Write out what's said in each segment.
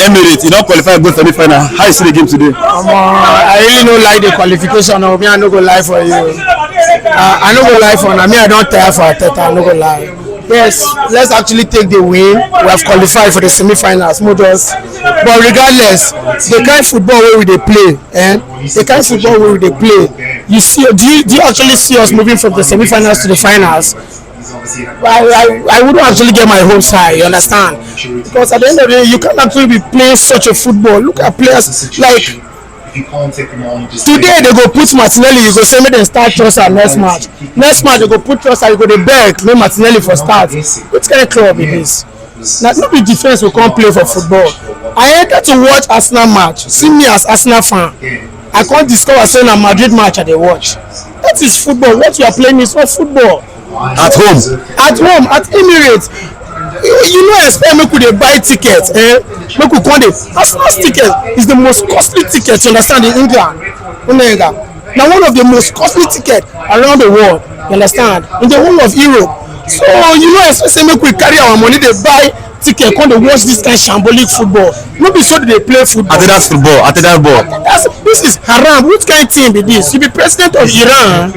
Emirates, you don't qualify go semi-final. How you see the game today? I really don't like the qualification of me. I no go lie for you. I no go lie for me. I don't tire for Arteta. I no go lie. Yes, let's actually take the win. We have qualified for the semi-finals. But regardless, the kind of football where we they play, the kind of football where they play, you see, do you actually see us moving from the semi-finals to the finals? I wouldn't actually get my hopes high, you understand? Because at the end of the day, you can't actually be playing such a football. Look at players like today they go put Martinelli, you go say make them start Trossard next match. Next match they go put Trossard, you go dey beg make Martinelli for start. Which kind of club is this? Na no be defense we come play for football. I enter to watch Arsenal match, see me as Arsenal fan. I can't discover say na Madrid match I dey watch. That is football. What you are playing is not football. At home, at Emirates. You know, expect make we dey buy tickets, make we come dey. Arsenal's ticket is the most costly ticket, you understand, in England. Now one of the most costly ticket around the world, you understand, in the whole of Europe. So you know, expect make we carry our money dey buy ticket, come dey watch this kind of shambolic football. No be so they play football. Ateta's football. This is haram. Which kind of team be this? You be president of Iran.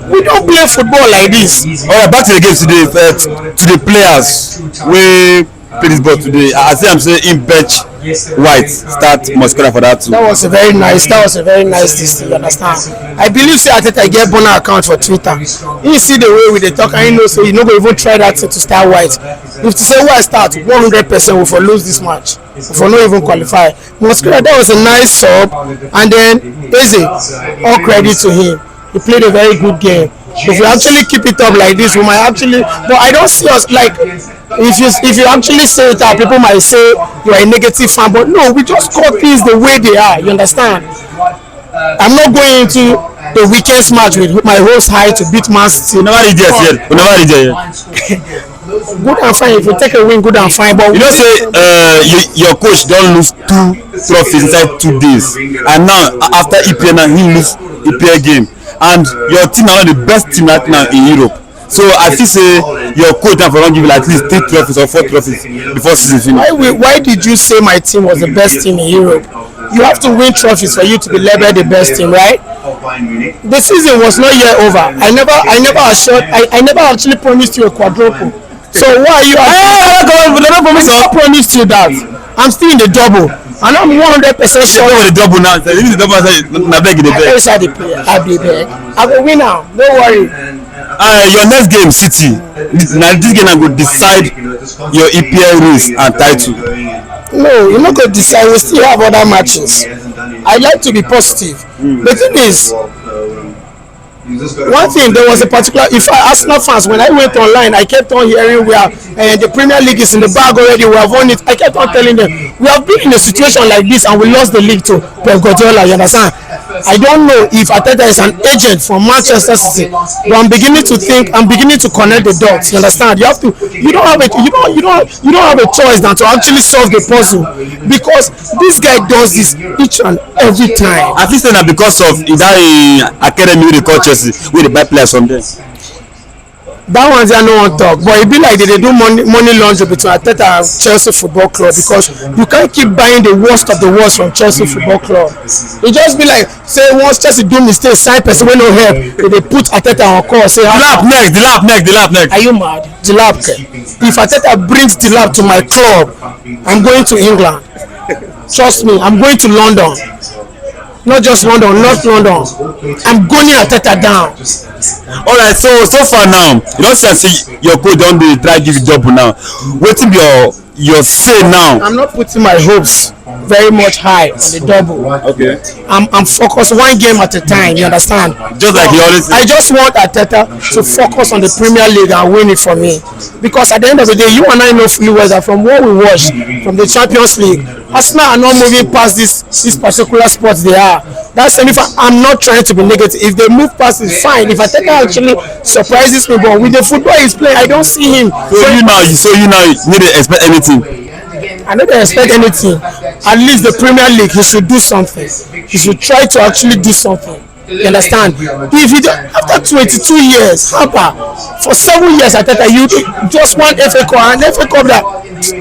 We don't play football like this. Alright, back to the game today. To the players we play this ball today. I see I'm saying in bench White start Mosquera for that too. That was a very nice this thing, you understand. I believe say Arteta get Bona account for Twitter. He see the way we dey talk and he know say he no go even try that to start White. If to say White start 100% we for lose this match. We for not even qualify. Mosquera, that was a nice sub, and then Eze, all credit to him. He played a very good game. If we actually keep it up like this, we might actually. But I don't see us like. If you actually say it out, people might say you are a negative fan. But no, we just call things the way they are. You understand? I'm not going into the weekend's match with my hopes high to beat Man City. We never reach there yet. Good and fine. If you take a win, good and fine. But you know, say your coach don't lose 2 trophies inside 2 days, and now after EPL now he lose EPL game. And your team are one of the best team right now in Europe. So I feel say your coach now for long give you at least 3 trophies or 4 trophies before season finish. Why did you say my team was the best team in Europe? You have to win trophies for you to be labeled the best team, right? The season was not yet over. I never actually promised you a quadruple. So why are you? I promised you that. I'm still in the double. And I'm 100% sure. With the double now. This is the double. I beg the beg. I be beg. I will win now. Don't worry. Your next game, City. Now this game I will decide your EPL race and title. No, you're not going to decide. We still have other matches. I like to be positive. The thing is, one thing, there was a particular, if I Arsenal fans, when I went online, I kept on hearing where the Premier League is in the bag already, we have won it. I kept on telling them, we have been in a situation like this and we lost the league to Pep Guardiola, you understand? I don't know if Arteta is an agent from Manchester City, but I'm beginning to connect the dots, you understand? You don't have a choice than to actually solve the puzzle, because this guy does this each and every time. I think that because of that academy they call Chelsea, where they buy players from there. That one's I no one talk, but it be like they do money laundering between Arteta and Chelsea Football Club, because you can't keep buying the worst of the worst from Chelsea Football Club. It just be like, say once Chelsea do mistake, sign person wey no help, they put Arteta on call, say the lap next. Are you mad? The lap. If Arteta brings the lap to my club, I'm going to England. Trust me, I'm going to London. Not just London, North London. I'm going Arteta down. Alright, so far now, you don't see your coach don't try give you double now. Waiting your say now. I'm not putting my hopes very much high on the double. Okay. I'm focused one game at a time, you understand? Just like you always say. I just want Arteta to focus on the Premier League and win it for me. Because at the end of the day, you and I know fully well that from what we watched from the Champions League, Arsenal are not moving past this particular spot they are. That's if I'm not trying to be negative. If they move past it, fine. If Arteta actually surprises me, but with the football he's playing, I don't see him. So you now need to expect anything. I don't expect anything. At least the Premier League, he should do something. He should try to actually do something. You understand? If you after 22 years, Harper, for 7 years Arteta, you just one FA Cup and FA Cup that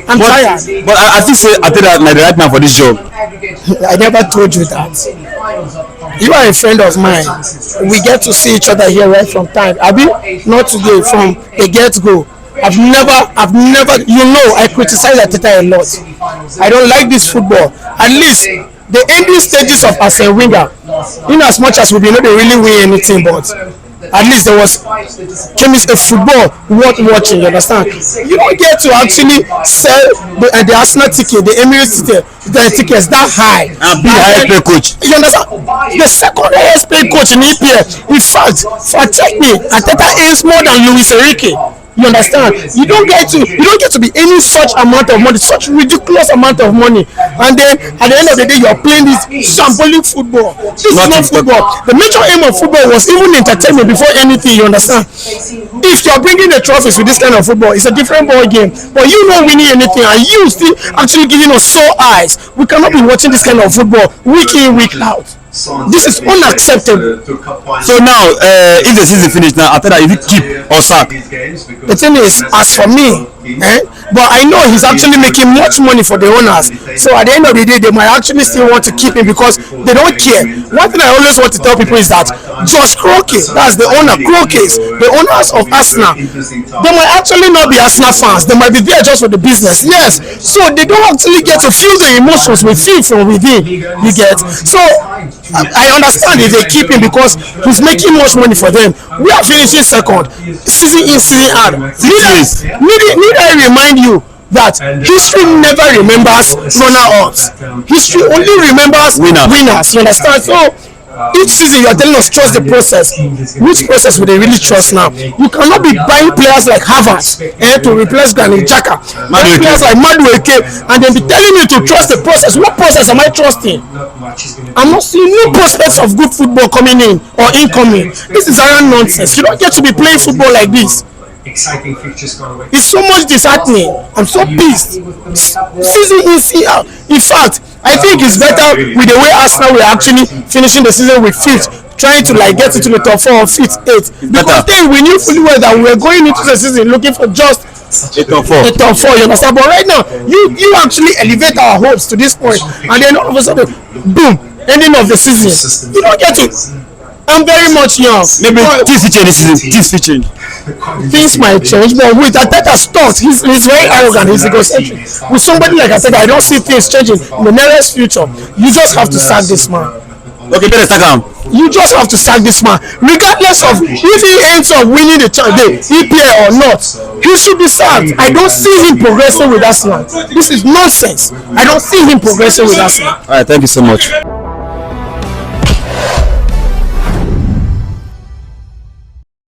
I'm tired. But I think say Arteta is the right man for this job. I never told you that. You are a friend of mine. We get to see each other here right from time. Abi, not today, from the get-go. I've never, you know, I criticize Arteta a lot. I don't like this football. At least the ending stages of Arsene Wenger, in as much as we know they really win anything, but at least there was chemistry, football worth watching. You understand? You don't get to actually sell the Arsenal ticket, the Emirates ticket, the tickets that high. And be highest paid coach. You understand? The second highest paid coach in EPL. In fact, for technique, Arteta earns more than Luis Enrique. You understand? You don't get to be any such amount of money, such ridiculous amount of money, and then at the end of the day, you're playing this shambolic football. This is not football. The major aim of football was even entertainment before anything. You understand? If you're bringing the trophies with this kind of football, it's a different ball game. But you not winning anything, and you still actually giving us sore eyes. We cannot be watching this kind of football week in, week out. This is unacceptable. So now, if the season finish now, Arteta, if you keep or sack? The thing is, as for me, but I know he's actually making much money for the owners. So at the end of the day, they might actually still want to keep him because they don't care. One thing I always want to tell people is that Josh Kroenke, that's the owner, Kroenkes, the owners of Arsenal, they might actually not be Arsenal fans. They might be there just for the business. Yes, so they don't actually get to feel the emotions we feel from within. You get? So I understand if they keep him because he's making much money for them. We are finishing second, season in, season out. Need I remind you that history never remembers runner-ups. History only remembers winners. You understand? So each season you are telling us trust the process. Which process would they really trust now? You cannot be buying players like Havertz to replace Granit Xhaka, players like Madueke, and then be telling me to trust the process. What process am I trusting? I'm not seeing no prospects of good football coming in or incoming. This is around nonsense. You don't get to be playing football like this. Exciting fixtures gone away. It's so much disheartening. I'm so pissed. Season in, season out. In fact, I think it's better with the way Arsenal were actually finishing the season with 5th, trying to like get into the top 4 or 5th, 8th. Because then we knew fully well that we were going into the season looking for just a top 4. You understand? But right now, you actually elevate our hopes to this point, and then all of a sudden, boom, ending of the season. You don't get it. I'm very much young. Maybe things will change this season. Things will change. Things might change, but with Arteta's thoughts, he's very arrogant, he's egocentric. With somebody like Arteta, I don't see things changing in the nearest future. You just have to sack this man. Okay, better sack him. You just have to sack this man, regardless of if he ends up winning the EPL or not. He should be sacked. I don't see him progressing with Arsenal. This is nonsense. I don't see him progressing with Arsenal. All right, thank you so much.